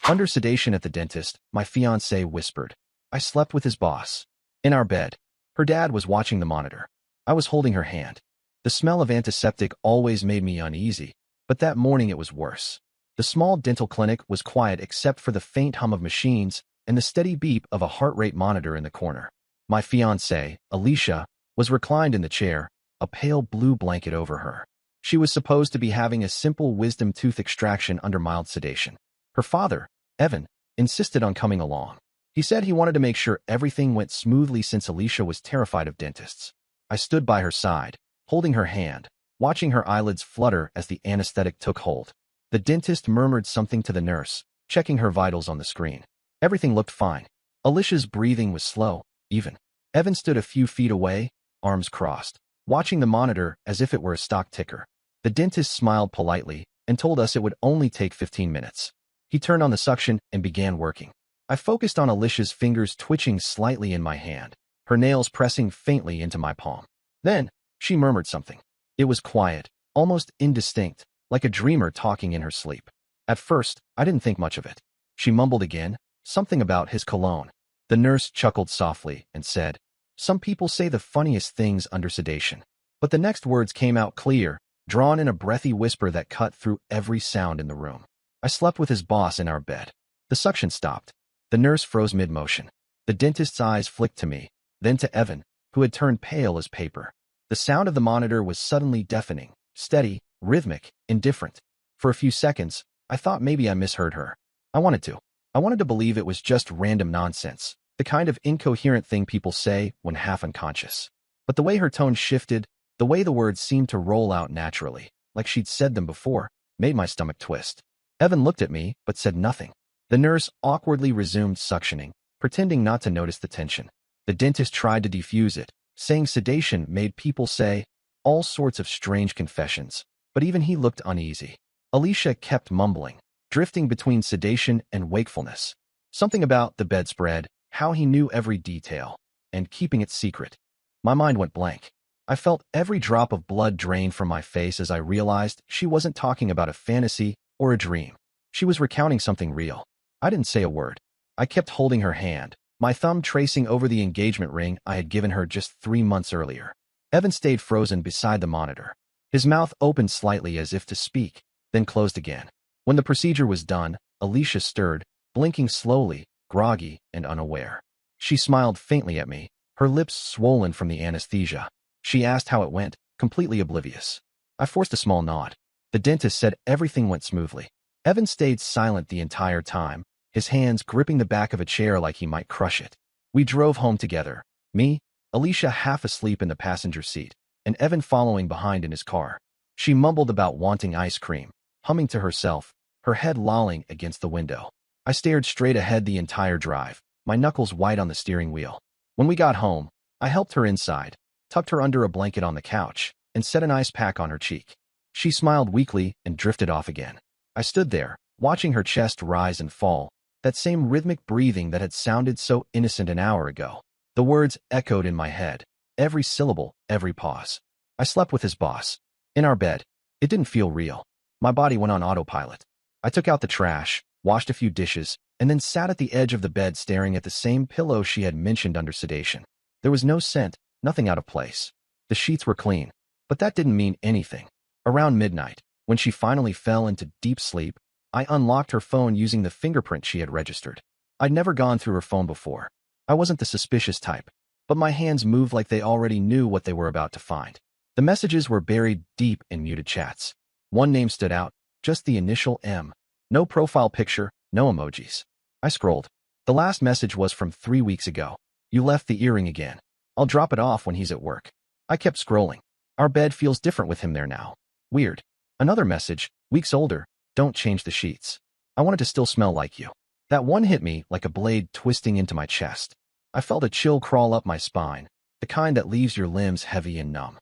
Under sedation at the dentist, my fiancée whispered. I slept with his boss. In our bed. Her dad was watching the monitor. I was holding her hand. The smell of antiseptic always made me uneasy, but that morning it was worse. The small dental clinic was quiet except for the faint hum of machines and the steady beep of a heart rate monitor in the corner. My fiancée, Alicia, was reclined in the chair, a pale blue blanket over her. She was supposed to be having a simple wisdom tooth extraction under mild sedation. Her father, Evan, insisted on coming along. He said he wanted to make sure everything went smoothly since Alicia was terrified of dentists. I stood by her side, holding her hand, watching her eyelids flutter as the anesthetic took hold. The dentist murmured something to the nurse, checking her vitals on the screen. Everything looked fine. Alicia's breathing was slow, even. Evan stood a few feet away, arms crossed, watching the monitor as if it were a stock ticker. The dentist smiled politely and told us it would only take 15 minutes. He turned on the suction and began working. I focused on Alicia's fingers twitching slightly in my hand, her nails pressing faintly into my palm. Then, she murmured something. It was quiet, almost indistinct, like a dreamer talking in her sleep. At first, I didn't think much of it. She mumbled again, something about his cologne. The nurse chuckled softly and said, "Some people say the funniest things under sedation." But the next words came out clear, drawn in a breathy whisper that cut through every sound in the room. I slept with his boss in our bed. The suction stopped. The nurse froze mid-motion. The dentist's eyes flicked to me, then to Evan, who had turned pale as paper. The sound of the monitor was suddenly deafening, steady, rhythmic, indifferent. For a few seconds, I thought maybe I misheard her. I wanted to believe it was just random nonsense, the kind of incoherent thing people say when half unconscious. But the way her tone shifted, the way the words seemed to roll out naturally, like she'd said them before, made my stomach twist. Evan looked at me, but said nothing. The nurse awkwardly resumed suctioning, pretending not to notice the tension. The dentist tried to defuse it, saying sedation made people say all sorts of strange confessions, but even he looked uneasy. Alicia kept mumbling, drifting between sedation and wakefulness. Something about the bedspread, how he knew every detail, and keeping it secret. My mind went blank. I felt every drop of blood drain from my face as I realized she wasn't talking about a fantasy or a dream. She was recounting something real. I didn't say a word. I kept holding her hand, my thumb tracing over the engagement ring I had given her just 3 months earlier. Evan stayed frozen beside the monitor. His mouth opened slightly as if to speak, then closed again. When the procedure was done, Alicia stirred, blinking slowly, groggy and unaware. She smiled faintly at me, her lips swollen from the anesthesia. She asked how it went, completely oblivious. I forced a small nod. The dentist said everything went smoothly. Evan stayed silent the entire time, his hands gripping the back of a chair like he might crush it. We drove home together, me, Alicia half asleep in the passenger seat, and Evan following behind in his car. She mumbled about wanting ice cream, humming to herself, her head lolling against the window. I stared straight ahead the entire drive, my knuckles white on the steering wheel. When we got home, I helped her inside, tucked her under a blanket on the couch, and set an ice pack on her cheek. She smiled weakly and drifted off again. I stood there, watching her chest rise and fall, that same rhythmic breathing that had sounded so innocent an hour ago. The words echoed in my head, every syllable, every pause. I slept with his boss. In our bed. It didn't feel real. My body went on autopilot. I took out the trash, washed a few dishes, and then sat at the edge of the bed staring at the same pillow she had mentioned under sedation. There was no scent, nothing out of place. The sheets were clean, but that didn't mean anything. Around midnight, when she finally fell into deep sleep, I unlocked her phone using the fingerprint she had registered. I'd never gone through her phone before. I wasn't the suspicious type, but my hands moved like they already knew what they were about to find. The messages were buried deep in muted chats. One name stood out, just the initial M. No profile picture, no emojis. I scrolled. The last message was from 3 weeks ago. You left the earring again. I'll drop it off when he's at work. I kept scrolling. Our bed feels different with him there now. Weird. Another message, weeks older, don't change the sheets. I wanted to still smell like you. That one hit me like a blade twisting into my chest. I felt a chill crawl up my spine, the kind that leaves your limbs heavy and numb.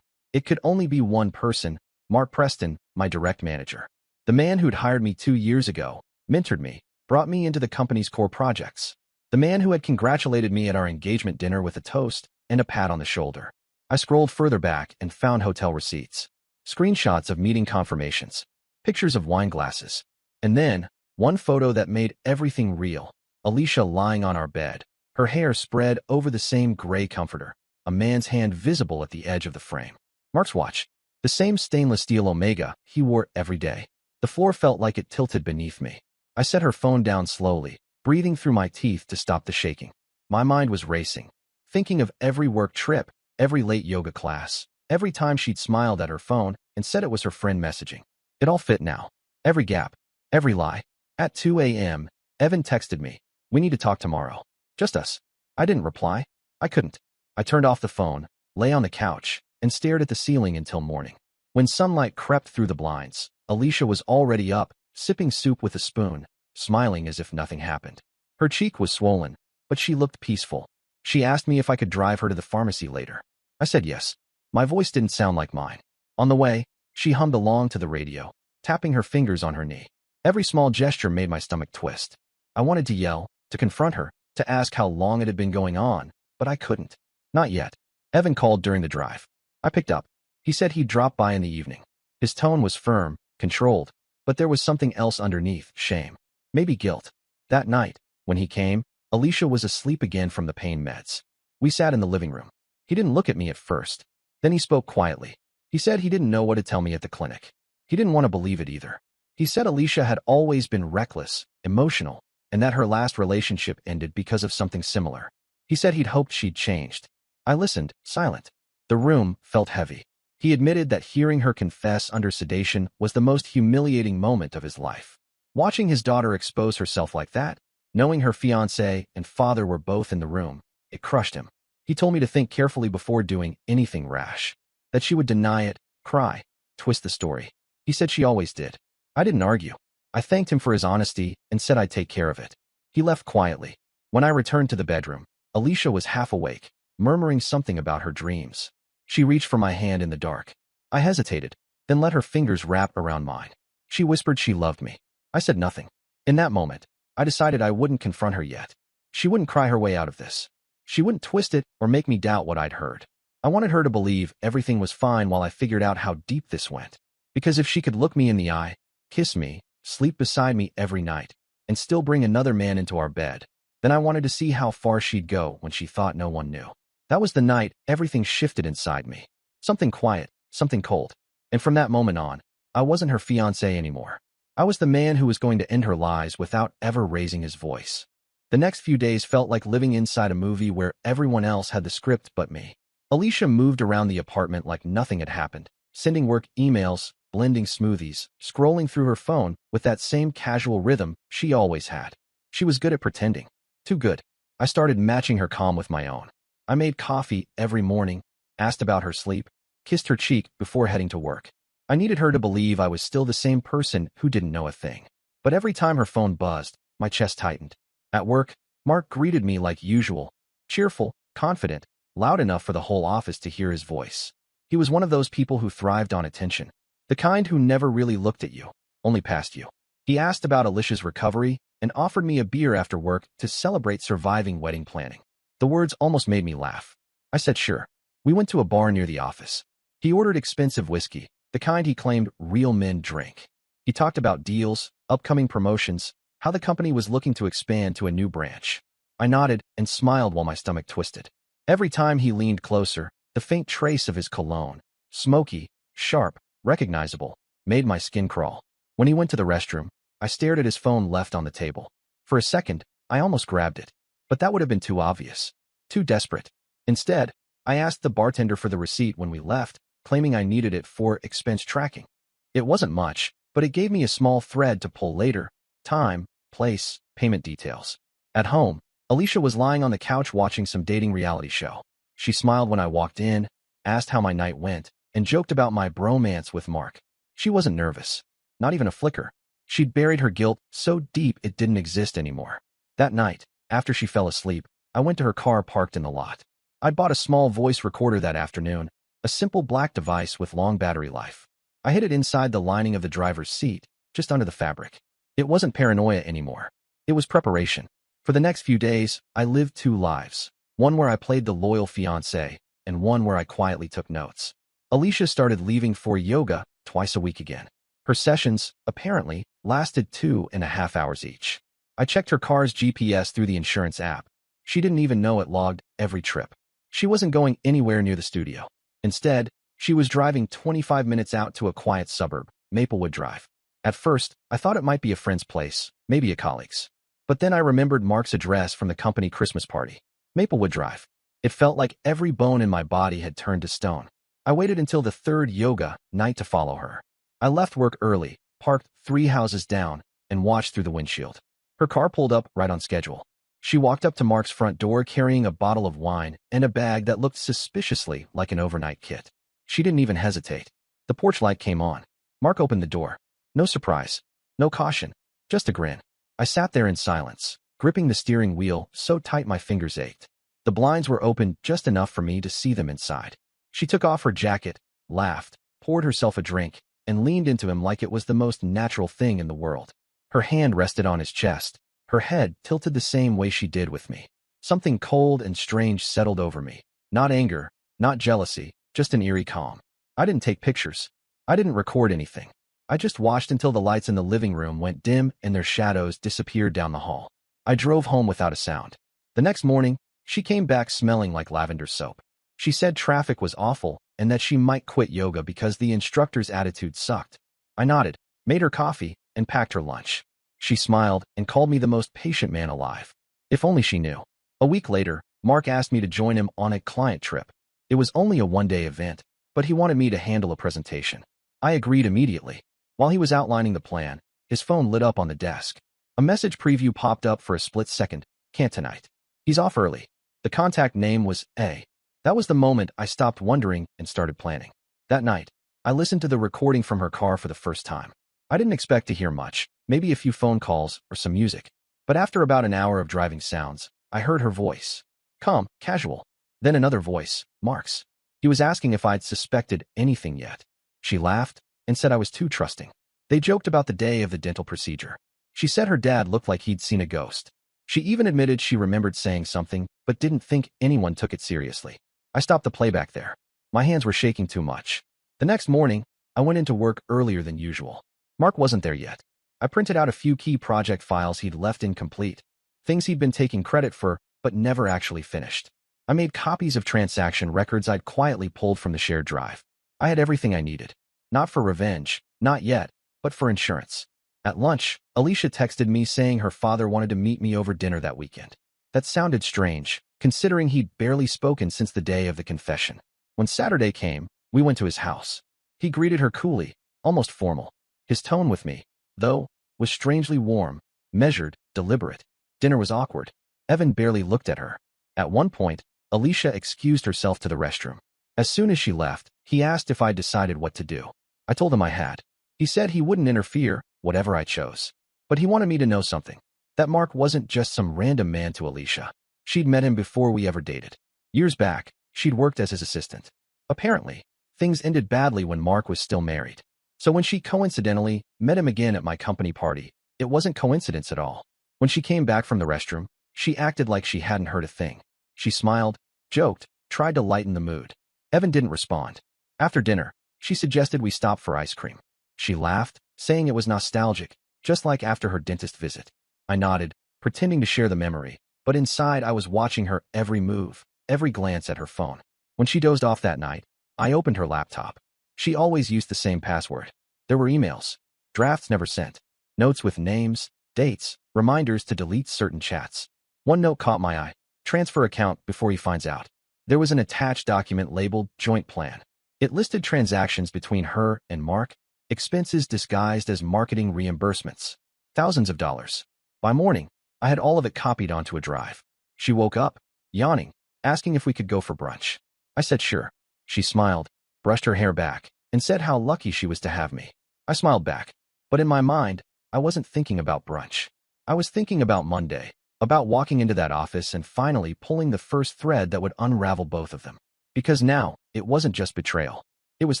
It could only be one person, Mark Preston, my direct manager. The man who'd hired me 2 years ago, mentored me, brought me into the company's core projects. The man who had congratulated me at our engagement dinner with a toast and a pat on the shoulder. I scrolled further back and found hotel receipts, screenshots of meeting confirmations, pictures of wine glasses. And then, One photo that made everything real. Alicia lying on our bed, her hair spread over the same gray comforter, a man's hand visible at the edge of the frame. Mark's watch, the same stainless steel Omega he wore every day. The floor felt like it tilted beneath me. I set her phone down slowly, breathing through my teeth to stop the shaking. My mind was racing, thinking of every work trip, every late yoga class, every time she'd smiled at her phone and said it was her friend messaging. It all fit now. Every gap, every lie. At 2 a.m., Evan texted me, "We need to talk tomorrow. Just us." I didn't reply. I couldn't. I turned off the phone, lay on the couch, and stared at the ceiling until morning. When sunlight crept through the blinds, Alicia was already up, sipping soup with a spoon, smiling as if nothing happened. Her cheek was swollen, but she looked peaceful. She asked me if I could drive her to the pharmacy later. I said yes. My voice didn't sound like mine. On the way, she hummed along to the radio, tapping her fingers on her knee. Every small gesture made my stomach twist. I wanted to yell, to confront her, to ask how long it had been going on, but I couldn't. Not yet. Evan called during the drive. I picked up. He said he'd drop by in the evening. His tone was firm, controlled, but there was something else underneath, shame. Maybe guilt. That night, when he came, Alicia was asleep again from the pain meds. We sat in the living room. He didn't look at me at first. Then he spoke quietly. He said he didn't know what to tell me at the clinic. He didn't want to believe it either. He said Alicia had always been reckless, emotional, and that her last relationship ended because of something similar. He said he'd hoped she'd changed. I listened, silent. The room felt heavy. He admitted that hearing her confess under sedation was the most humiliating moment of his life. Watching his daughter expose herself like that, knowing her fiancé and father were both in the room, it crushed him. He told me to think carefully before doing anything rash. That she would deny it, cry, twist the story. He said she always did. I didn't argue. I thanked him for his honesty and said I'd take care of it. He left quietly. When I returned to the bedroom, Alicia was half awake, murmuring something about her dreams. She reached for my hand in the dark. I hesitated, then let her fingers wrap around mine. She whispered she loved me. I said nothing. In that moment, I decided I wouldn't confront her yet. She wouldn't cry her way out of this. She wouldn't twist it or make me doubt what I'd heard. I wanted her to believe everything was fine while I figured out how deep this went. Because if she could look me in the eye, kiss me, sleep beside me every night, and still bring another man into our bed, then I wanted to see how far she'd go when she thought no one knew. That was the night everything shifted inside me. Something quiet, something cold. And from that moment on, I wasn't her fiancé anymore. I was the man who was going to end her lies without ever raising his voice. The next few days felt like living inside a movie where everyone else had the script but me. Alicia moved around the apartment like nothing had happened, sending work emails, blending smoothies, scrolling through her phone with that same casual rhythm she always had. She was good at pretending. Too good. I started matching her calm with my own. I made coffee every morning, asked about her sleep, kissed her cheek before heading to work. I needed her to believe I was still the same person who didn't know a thing. But every time her phone buzzed, my chest tightened. At work, Mark greeted me like usual, cheerful, confident, loud enough for the whole office to hear his voice. He was one of those people who thrived on attention, the kind who never really looked at you, only past you. He asked about Alicia's recovery and offered me a beer after work to celebrate surviving wedding planning. The words almost made me laugh. I said sure. We went to a bar near the office. He ordered expensive whiskey, the kind he claimed real men drink. He talked about deals, upcoming promotions, how the company was looking to expand to a new branch. I nodded and smiled while my stomach twisted. Every time he leaned closer, the faint trace of his cologne, smoky, sharp, recognizable, made my skin crawl. When he went to the restroom, I stared at his phone left on the table. For a second, I almost grabbed it. But that would have been too obvious. Too desperate. Instead, I asked the bartender for the receipt when we left, claiming I needed it for expense tracking. It wasn't much, but it gave me a small thread to pull later: time, place, payment details. At home, Alicia was lying on the couch watching some dating reality show. She smiled when I walked in, asked how my night went, and joked about my bromance with Mark. She wasn't nervous. Not even a flicker. She'd buried her guilt so deep it didn't exist anymore. That night, after she fell asleep, I went to her car parked in the lot. I'd bought a small voice recorder that afternoon, a simple black device with long battery life. I hid it inside the lining of the driver's seat, just under the fabric. It wasn't paranoia anymore. It was preparation. For the next few days, I lived two lives, one where I played the loyal fiancé, and one where I quietly took notes. Alicia started leaving for yoga twice a week again. Her sessions, apparently, lasted 2.5 hours each. I checked her car's GPS through the insurance app. She didn't even know it logged every trip. She wasn't going anywhere near the studio. Instead, she was driving 25 minutes out to a quiet suburb, Maplewood Drive. At first, I thought it might be a friend's place, maybe a colleague's. But then I remembered Mark's address from the company Christmas party. Maplewood Drive. It felt like every bone in my body had turned to stone. I waited until the third yoga night to follow her. I left work early, parked 3 houses down, and watched through the windshield. Her car pulled up right on schedule. She walked up to Mark's front door carrying a bottle of wine and a bag that looked suspiciously like an overnight kit. She didn't even hesitate. The porch light came on. Mark opened the door. No surprise. No caution. Just a grin. I sat there in silence, gripping the steering wheel so tight my fingers ached. The blinds were open just enough for me to see them inside. She took off her jacket, laughed, poured herself a drink, and leaned into him like it was the most natural thing in the world. Her hand rested on his chest, her head tilted the same way she did with me. Something cold and strange settled over me. Not anger, not jealousy, just an eerie calm. I didn't take pictures. I didn't record anything. I just watched until the lights in the living room went dim and their shadows disappeared down the hall. I drove home without a sound. The next morning, she came back smelling like lavender soap. She said traffic was awful and that she might quit yoga because the instructor's attitude sucked. I nodded, made her coffee, and packed her lunch. She smiled and called me the most patient man alive. If only she knew. A week later, Mark asked me to join him on a client trip. It was only a one-day event, but he wanted me to handle a presentation. I agreed immediately. While he was outlining the plan, his phone lit up on the desk. A message preview popped up for a split second. Can't tonight. He's off early. The contact name was A. That was the moment I stopped wondering and started planning. That night, I listened to the recording from her car for the first time. I didn't expect to hear much, maybe a few phone calls or some music. But after about an hour of driving sounds, I heard her voice. Calm, casual. Then another voice, Mark's. He was asking if I'd suspected anything yet. She laughed and said I was too trusting. They joked about the day of the dental procedure. She said her dad looked like he'd seen a ghost. She even admitted she remembered saying something, but didn't think anyone took it seriously. I stopped the playback there. My hands were shaking too much. The next morning, I went into work earlier than usual. Mark wasn't there yet. I printed out a few key project files he'd left incomplete, things he'd been taking credit for, but never actually finished. I made copies of transaction records I'd quietly pulled from the shared drive. I had everything I needed. Not for revenge, not yet, but for insurance. At lunch, Alicia texted me saying her father wanted to meet me over dinner that weekend. That sounded strange, considering he'd barely spoken since the day of the confession. When Saturday came, we went to his house. He greeted her coolly, almost formal. His tone with me, though, was strangely warm, measured, deliberate. Dinner was awkward. Evan barely looked at her. At one point, Alicia excused herself to the restroom. As soon as she left, he asked if I'd decided what to do. I told him I had. He said he wouldn't interfere, whatever I chose. But he wanted me to know something. That Mark wasn't just some random man to Alicia. She'd met him before we ever dated. Years back, she'd worked as his assistant. Apparently, things ended badly when Mark was still married. So when she coincidentally met him again at my company party, it wasn't coincidence at all. When she came back from the restroom, she acted like she hadn't heard a thing. She smiled, joked, tried to lighten the mood. Evan didn't respond. After dinner, she suggested we stop for ice cream. She laughed, saying it was nostalgic, just like after her dentist visit. I nodded, pretending to share the memory, but inside I was watching her every move, every glance at her phone. When she dozed off that night, I opened her laptop. She always used the same password. There were emails, drafts never sent, notes with names, dates, reminders to delete certain chats. One note caught my eye. Transfer account before he finds out. There was an attached document labeled Joint Plan. It listed transactions between her and Mark, expenses disguised as marketing reimbursements. Thousands of dollars. By morning, I had all of it copied onto a drive. She woke up, yawning, asking if we could go for brunch. I said sure. She smiled, brushed her hair back, and said how lucky she was to have me. I smiled back. But in my mind, I wasn't thinking about brunch. I was thinking about Monday, about walking into that office and finally pulling the first thread that would unravel both of them. Because now, it wasn't just betrayal. It was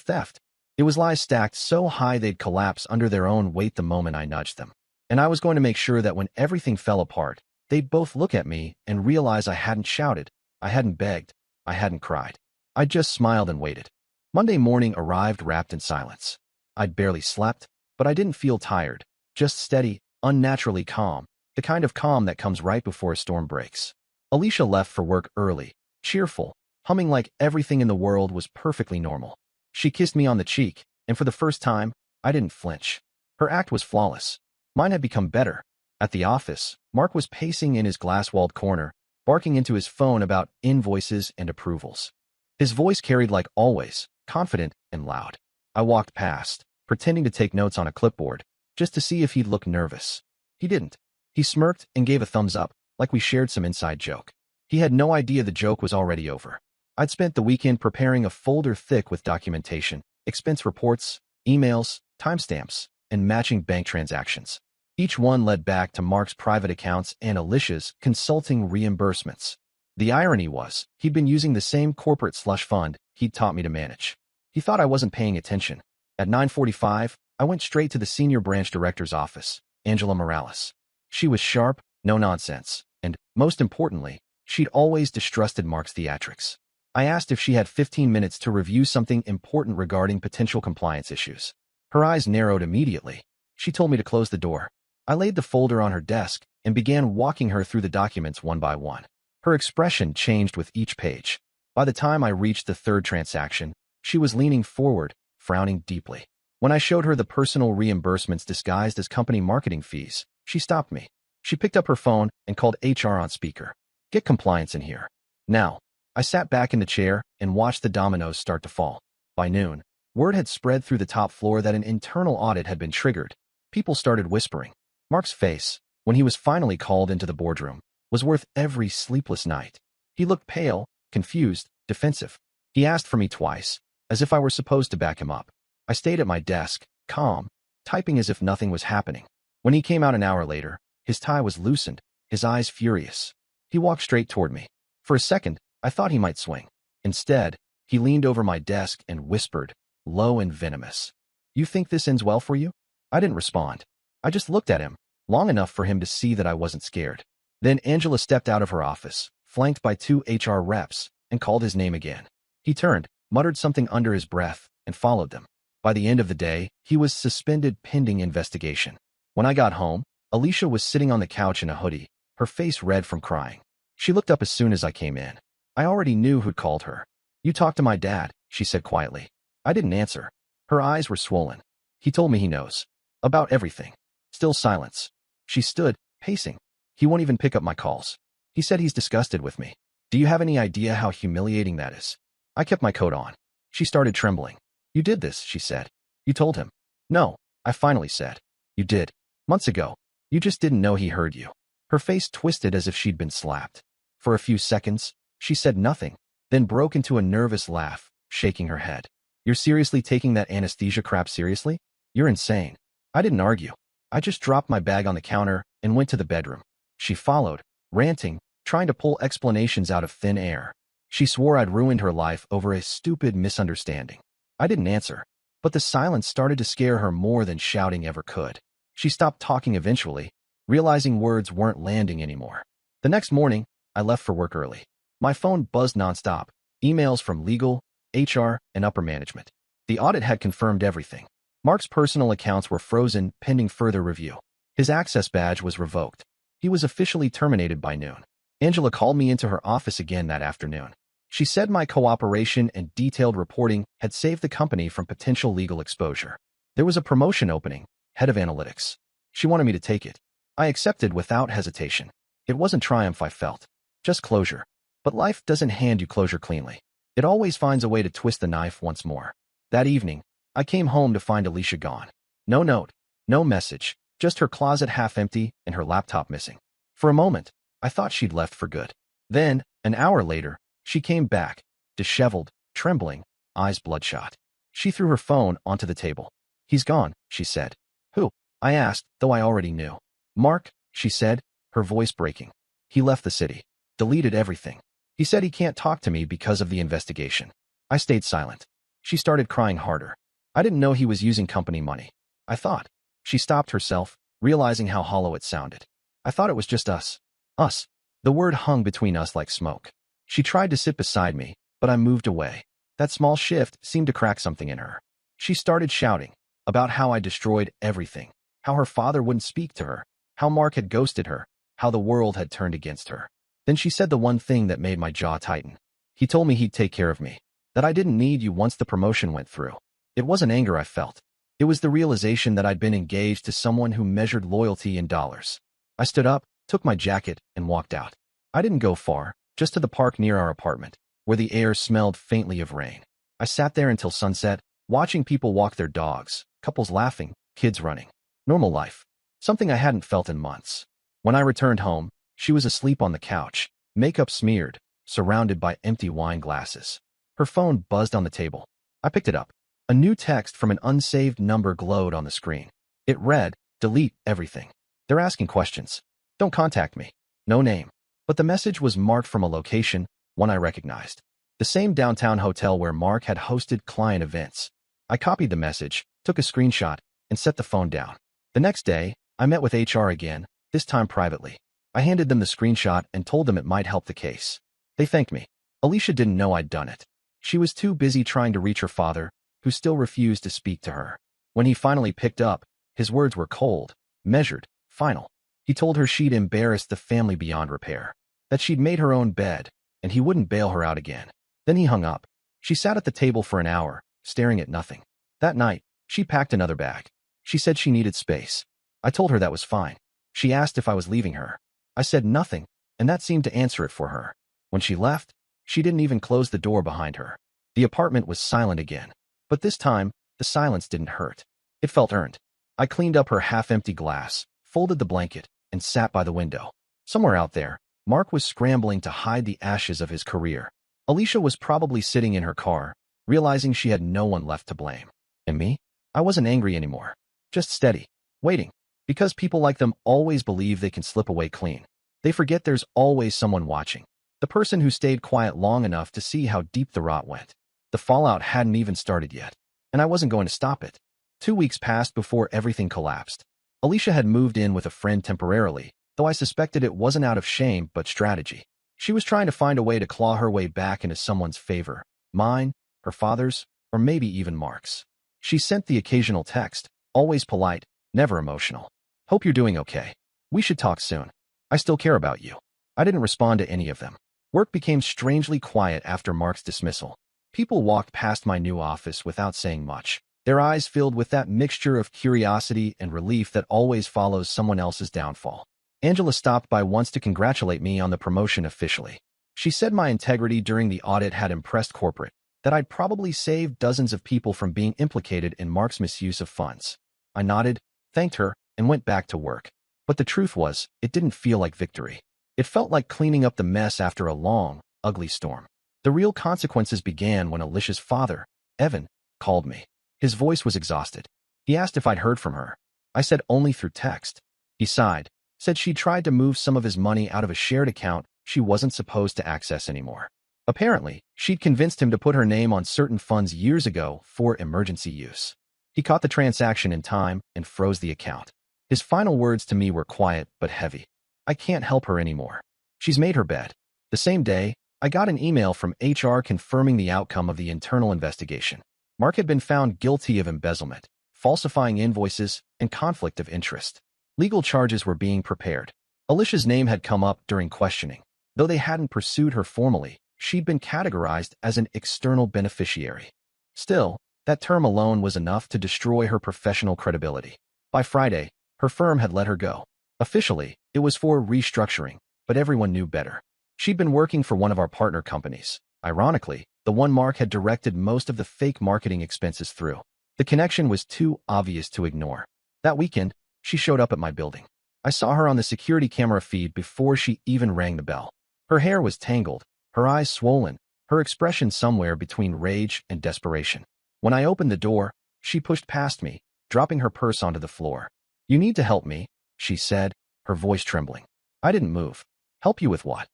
theft. It was lies stacked so high they'd collapse under their own weight the moment I nudged them. And I was going to make sure that when everything fell apart, they'd both look at me and realize I hadn't shouted, I hadn't begged, I hadn't cried. I just smiled and waited. Monday morning arrived wrapped in silence. I'd barely slept, But I didn't feel tired, just steady, unnaturally calm, the kind of calm that comes right before a storm breaks. Alicia left for work early, cheerful, humming like everything in the world was perfectly normal. She kissed me on the cheek, and for the first time, I didn't flinch. Her act was flawless. Mine had become better. At the office, Mark was pacing in his glass-walled corner, barking into his phone about invoices and approvals. His voice carried like always, confident and loud. I walked past, pretending to take notes on a clipboard, just to see if he'd look nervous. He didn't. He smirked and gave a thumbs up, like we shared some inside joke. He had no idea the joke was already over. I'd spent the weekend preparing a folder thick with documentation, expense reports, emails, timestamps, and matching bank transactions. Each one led back to Mark's private accounts and Alicia's consulting reimbursements. The irony was, he'd been using the same corporate slush fund he'd taught me to manage. He thought I wasn't paying attention. At 9:45, I went straight to the senior branch director's office, Angela Morales. She was sharp, no nonsense, and, most importantly, she'd always distrusted Mark's theatrics. I asked if she had 15 minutes to review something important regarding potential compliance issues. Her eyes narrowed immediately. She told me to close the door. I laid the folder on her desk and began walking her through the documents one by one. Her expression changed with each page. By the time I reached the third transaction, she was leaning forward, frowning deeply. When I showed her the personal reimbursements disguised as company marketing fees, she stopped me. She picked up her phone and called HR on speaker. "Get compliance in here. Now." I sat back in the chair and watched the dominoes start to fall. By noon, word had spread through the top floor that an internal audit had been triggered. People started whispering. Mark's face, when he was finally called into the boardroom, was worth every sleepless night. He looked pale, confused, defensive. He asked for me twice, as if I were supposed to back him up. I stayed at my desk, calm, typing as if nothing was happening. When he came out an hour later, his tie was loosened, his eyes furious. He walked straight toward me. For a second, I thought he might swing. Instead, he leaned over my desk and whispered, low and venomous, "You think this ends well for you?" I didn't respond. I just looked at him, long enough for him to see that I wasn't scared. Then Angela stepped out of her office, flanked by 2 HR reps, and called his name again. He turned, muttered something under his breath, and followed them. By the end of the day, he was suspended pending investigation. When I got home, Alicia was sitting on the couch in a hoodie, her face red from crying. She looked up as soon as I came in. I already knew who'd called her. "You talked to my dad," she said quietly. I didn't answer. Her eyes were swollen. "He told me he knows. About everything." Still silence. She stood, pacing. "He won't even pick up my calls. He said he's disgusted with me. Do you have any idea how humiliating that is?" I kept my coat on. She started trembling. "You did this," she said. "You told him." "No," I finally said. "You did. Months ago. You just didn't know he heard you." Her face twisted as if she'd been slapped. For a few seconds, she said nothing, then broke into a nervous laugh, shaking her head. "You're seriously taking that anesthesia crap seriously? You're insane." I didn't argue. I just dropped my bag on the counter and went to the bedroom. She followed, ranting, trying to pull explanations out of thin air. She swore I'd ruined her life over a stupid misunderstanding. I didn't answer, but the silence started to scare her more than shouting ever could. She stopped talking eventually, realizing words weren't landing anymore. The next morning, I left for work early. My phone buzzed nonstop, emails from legal, HR, and upper management. The audit had confirmed everything. Mark's personal accounts were frozen pending further review. His access badge was revoked. He was officially terminated by noon. Angela called me into her office again that afternoon. She said my cooperation and detailed reporting had saved the company from potential legal exposure. There was a promotion opening, head of analytics. She wanted me to take it. I accepted without hesitation. It wasn't triumph I felt, just closure. But life doesn't hand you closure cleanly. It always finds a way to twist the knife once more. That evening, I came home to find Alicia gone. No note, no message, just her closet half empty and her laptop missing. For a moment, I thought she'd left for good. Then, an hour later, she came back, disheveled, trembling, eyes bloodshot. She threw her phone onto the table. "He's gone," she said. "Who?" I asked, though I already knew. "Mark," she said, her voice breaking. "He left the city. Deleted everything. He said he can't talk to me because of the investigation." I stayed silent. She started crying harder. I didn't know he was using company money. I thought. She stopped herself, realizing how hollow it sounded. "I thought it was just us." Us. The word hung between us like smoke. She tried to sit beside me, but I moved away. That small shift seemed to crack something in her. She started shouting. about how I destroyed everything, how her father wouldn't speak to her, how Mark had ghosted her, how the world had turned against her. Then she said the one thing that made my jaw tighten. He told me he'd take care of me, that I didn't need you once the promotion went through. It wasn't anger I felt. It was the realization that I'd been engaged to someone who measured loyalty in dollars. I stood up, took my jacket, and walked out. I didn't go far, just to the park near our apartment, where the air smelled faintly of rain. I sat there until sunset, watching people walk their dogs, couples laughing, kids running. Normal life. Something I hadn't felt in months. When I returned home, she was asleep on the couch, makeup smeared, surrounded by empty wine glasses. Her phone buzzed on the table. I picked it up. A new text from an unsaved number glowed on the screen. It read, "Delete everything. They're asking questions. Don't contact me." No name. But the message was marked from a location, one I recognized. The same downtown hotel where Mark had hosted client events. I copied the message, took a screenshot, and set the phone down. The next day, I met with HR again, this time privately. I handed them the screenshot and told them it might help the case. They thanked me. Alicia didn't know I'd done it. She was too busy trying to reach her father, who still refused to speak to her. When he finally picked up, his words were cold, measured, final. He told her she'd embarrassed the family beyond repair, that she'd made her own bed, and he wouldn't bail her out again. Then he hung up. She sat at the table for an hour, staring at nothing. That night, she packed another bag. She said she needed space. I told her that was fine. She asked if I was leaving her. I said nothing, and that seemed to answer it for her. When she left, she didn't even close the door behind her. The apartment was silent again. But this time, the silence didn't hurt. It felt earned. I cleaned up her half-empty glass, folded the blanket, and sat by the window. Somewhere out there, Mark was scrambling to hide the ashes of his career. Alicia was probably sitting in her car, realizing she had no one left to blame. And me? I wasn't angry anymore. Just steady. Waiting. Because people like them always believe they can slip away clean. They forget there's always someone watching. The person who stayed quiet long enough to see how deep the rot went. The fallout hadn't even started yet, and I wasn't going to stop it. 2 weeks passed before everything collapsed. Alicia had moved in with a friend temporarily, though I suspected it wasn't out of shame but strategy. She was trying to find a way to claw her way back into someone's favor. Mine, her father's, or maybe even Mark's. She sent the occasional text, always polite, never emotional. "Hope you're doing okay. We should talk soon. I still care about you." I didn't respond to any of them. Work became strangely quiet after Mark's dismissal. People walked past my new office without saying much, their eyes filled with that mixture of curiosity and relief that always follows someone else's downfall. Angela stopped by once to congratulate me on the promotion officially. She said my integrity during the audit had impressed corporate, that I'd probably saved dozens of people from being implicated in Mark's misuse of funds. I nodded, thanked her, and went back to work. But the truth was, it didn't feel like victory. It felt like cleaning up the mess after a long, ugly storm. The real consequences began when Alicia's father, Evan, called me. His voice was exhausted. He asked if I'd heard from her. I said only through text. He sighed, said she'd tried to move some of his money out of a shared account she wasn't supposed to access anymore. Apparently, she'd convinced him to put her name on certain funds years ago for emergency use. He caught the transaction in time and froze the account. His final words to me were quiet but heavy. "I can't help her anymore. She's made her bed." The same day, I got an email from HR confirming the outcome of the internal investigation. Mark had been found guilty of embezzlement, falsifying invoices, and conflict of interest. Legal charges were being prepared. Alicia's name had come up during questioning. Though they hadn't pursued her formally, she'd been categorized as an external beneficiary. Still, that term alone was enough to destroy her professional credibility. By Friday, her firm had let her go. Officially, it was for restructuring, but everyone knew better. She'd been working for one of our partner companies. Ironically, the one Mark had directed most of the fake marketing expenses through. The connection was too obvious to ignore. That weekend, she showed up at my building. I saw her on the security camera feed before she even rang the bell. Her hair was tangled, her eyes swollen, her expression somewhere between rage and desperation. When I opened the door, she pushed past me, dropping her purse onto the floor. "You need to help me," she said, her voice trembling. I didn't move. "Help you with what?"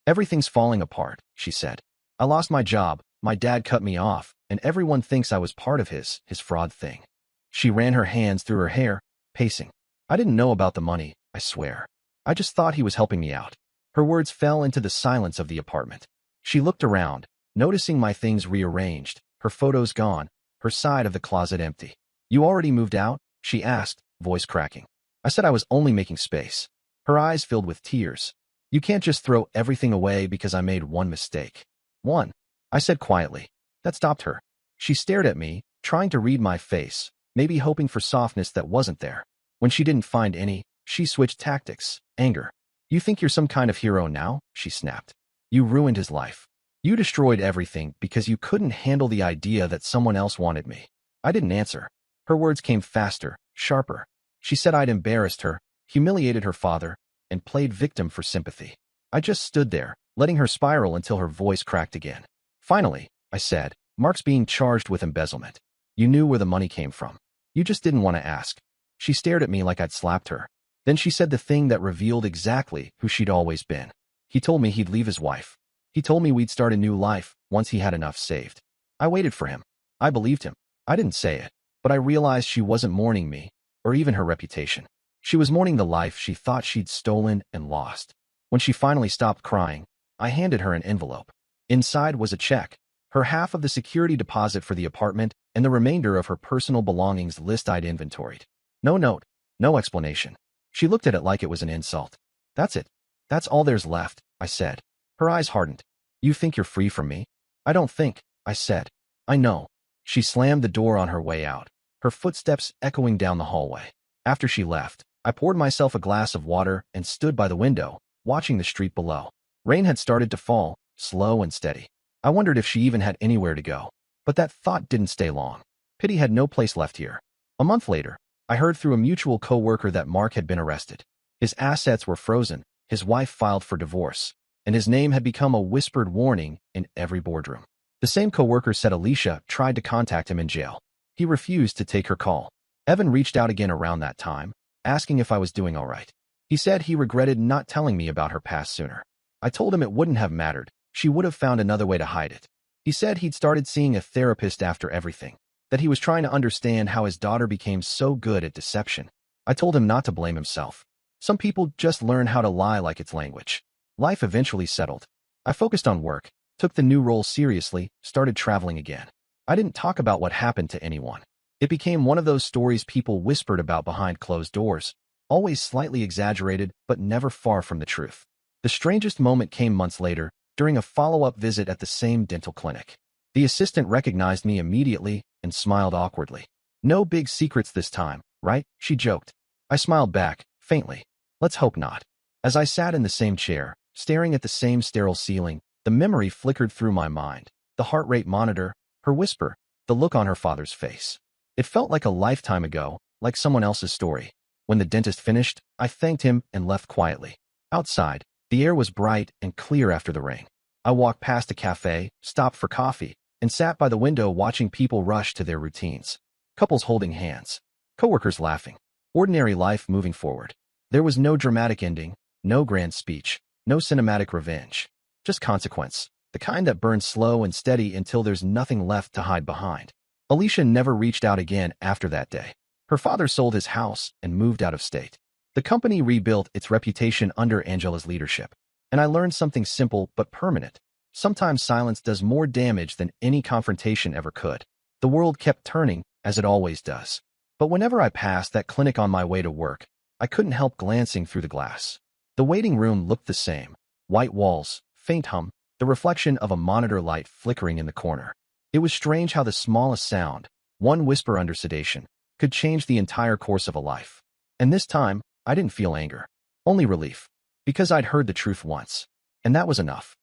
"Everything's falling apart," she said. "I lost my job, my dad cut me off, and everyone thinks I was part of his fraud thing." She ran her hands through her hair, pacing. "I didn't know about the money, I swear. I just thought he was helping me out." Her words fell into the silence of the apartment. She looked around, noticing my things rearranged, her photos gone, her side of the closet empty. You already moved out? She asked, voice cracking. I said I was only making space. Her eyes filled with tears. You can't just throw everything away because I made one mistake. One, I said quietly. That stopped her. She stared at me, trying to read my face, maybe hoping for softness that wasn't there. When she didn't find any, she switched tactics. Anger. You think you're some kind of hero now? She snapped. You ruined his life. You destroyed everything because you couldn't handle the idea that someone else wanted me. I didn't answer. Her words came faster, sharper. She said I'd embarrassed her, humiliated her father, and played victim for sympathy. I just stood there, letting her spiral until her voice cracked again. Finally, I said, Mark's being charged with embezzlement. You knew where the money came from. You just didn't want to ask. She stared at me like I'd slapped her. Then she said the thing that revealed exactly who she'd always been. He told me he'd leave his wife. He told me we'd start a new life once he had enough saved. I waited for him. I believed him. I didn't say it, but I realized she wasn't mourning me, or even her reputation. She was mourning the life she thought she'd stolen and lost. When she finally stopped crying, I handed her an envelope. Inside was a check, her half of the security deposit for the apartment, and the remainder of her personal belongings list I'd inventoried. No note, no explanation. She looked at it like it was an insult. That's it. That's all there's left, I said. Her eyes hardened. You think you're free from me? I don't think, I said. I know. She slammed the door on her way out, her footsteps echoing down the hallway. After she left, I poured myself a glass of water and stood by the window, watching the street below. Rain had started to fall, slow and steady. I wondered if she even had anywhere to go. But that thought didn't stay long. Pity had no place left here. A month later, I heard through a mutual co-worker that Mark had been arrested. His assets were frozen, his wife filed for divorce, and his name had become a whispered warning in every boardroom. The same co-worker said Alicia tried to contact him in jail. He refused to take her call. Evan reached out again around that time, asking if I was doing all right. He said he regretted not telling me about her past sooner. I told him it wouldn't have mattered. She would have found another way to hide it. He said he'd started seeing a therapist after everything, that he was trying to understand how his daughter became so good at deception. I told him not to blame himself. Some people just learn how to lie like it's language. Life eventually settled. I focused on work, took the new role seriously, started traveling again. I didn't talk about what happened to anyone. It became one of those stories people whispered about behind closed doors, always slightly exaggerated, but never far from the truth. The strangest moment came months later, during a follow-up visit at the same dental clinic. The assistant recognized me immediately and smiled awkwardly. No big secrets this time, right? She joked. I smiled back, faintly. Let's hope not. As I sat in the same chair, staring at the same sterile ceiling, the memory flickered through my mind. The heart rate monitor, her whisper, the look on her father's face. It felt like a lifetime ago, like someone else's story. When the dentist finished, I thanked him and left quietly. Outside, the air was bright and clear after the rain. I walked past a cafe, stopped for coffee, and sat by the window watching people rush to their routines. Couples holding hands, coworkers laughing, ordinary life moving forward. There was no dramatic ending, no grand speech, no cinematic revenge. Just consequence, the kind that burns slow and steady until there's nothing left to hide behind. Alicia never reached out again after that day. Her father sold his house and moved out of state. The company rebuilt its reputation under Angela's leadership. And I learned something simple but permanent. Sometimes silence does more damage than any confrontation ever could. The world kept turning, as it always does. But whenever I passed that clinic on my way to work, I couldn't help glancing through the glass. The waiting room looked the same. White walls, faint hum, the reflection of a monitor light flickering in the corner. It was strange how the smallest sound, one whisper under sedation, could change the entire course of a life. And this time, I didn't feel anger, only relief. Because I'd heard the truth once. And that was enough.